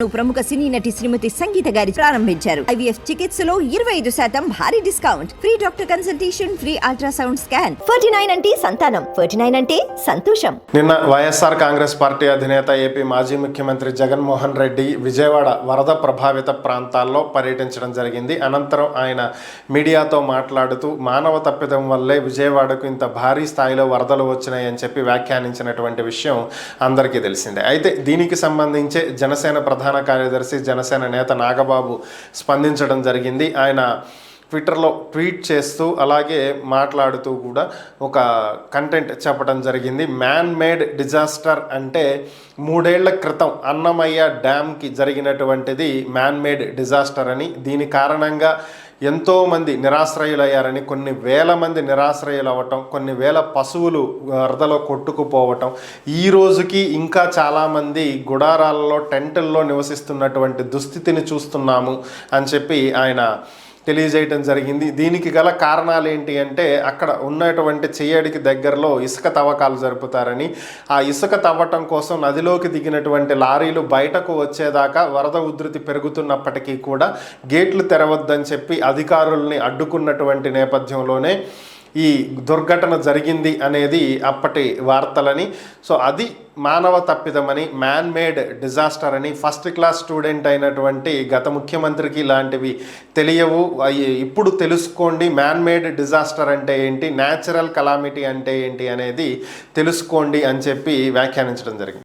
ప్రముఖ సినీ నటి శ్రీమతి సంగీత గారి ప్రారంభించారు. ఐవీఎఫ్ చికిత్సలో 25% భారీ discount, free doctor consultation, free ultrasound scan. 49 అంటే సంతానం, 49 అంటే సంతోషం. నిన్న వైఎస్ఆర్ కాంగ్రెస్ పార్టీ అధినేత ఏపీ మాజీ ముఖ్యమంత్రి జగన్మోహన్ రెడ్డి విజయవాడ వరద ప్రభావిత ప్రాంతాల్లో పర్యటించడం జరిగింది. అనంతరం ఆయన మీడియాతో మాట్లాడుతూ మానవ తప్పిదం వల్లే విజయవాడకు ఇంత భారీ స్థాయిలో వరదలు వచ్చినాయని చెప్పి వ్యాఖ్యానించినటువంటి విషయం అందరికీ తెలిసిందే. అయితే దీనికి సంబంధించి జనసేన ప్రధాన కార్యదర్శి జనసేన నేత నాగబాబు స్పందించడం జరిగింది. ఆయన ట్విట్టర్లో ట్వీట్ చేస్తూ అలాగే మాట్లాడుతూ కూడా ఒక కంటెంట్ చెప్పడం జరిగింది. మ్యాన్ మేడ్ డిజాస్టర్ అంటే 3 ఏళ్ల క్రితం అన్నమయ్య డ్యామ్కి జరిగినటువంటిది మ్యాన్ మేడ్ డిజాస్టర్ అని, దీని కారణంగా ఎంతోమంది నిరాశ్రయులయ్యారని, కొన్ని వేల మంది నిరాశ్రయులు అవ్వటం, కొన్ని వేల పశువులు వరదలో కొట్టుకుపోవటం, ఈ రోజుకి ఇంకా చాలామంది గుడారాలలో టెంటుల్లో నివసిస్తున్నటువంటి దుస్థితిని చూస్తున్నాము అని చెప్పి ఆయన తెలియజేయటం జరిగింది. దీనికి గల కారణాలు ఏంటి అంటే అక్కడ ఉన్నటువంటి చెయ్యడికి దగ్గరలో ఇసుక తవ్వకాలు జరుపుతారని, ఆ ఇసుక తవ్వటం కోసం నదిలోకి దిగినటువంటి లారీలు బయటకు వచ్చేదాకా వరద ఉధృతి పెరుగుతున్నప్పటికీ కూడా గేట్లు తెరవద్దని చెప్పి అధికారుల్ని అడ్డుకున్నటువంటి నేపథ్యంలోనే ఈ దుర్ఘటన జరిగింది అనేది అప్పటి వార్తలని. సో అది మానవ తప్పిదమని, మ్యాన్ మేడ్ డిజాస్టర్ అని, ఫస్ట్ క్లాస్ స్టూడెంట్ అయినటువంటి గత ముఖ్యమంత్రికి ఇలాంటివి తెలియవు, ఇప్పుడు తెలుసుకోండి, మ్యాన్ మేడ్ డిజాస్టర్ అంటే ఏంటి, న్యాచురల్ కలామిటీ అంటే ఏంటి అనేది తెలుసుకోండి అని చెప్పి వ్యాఖ్యానించడం జరిగింది.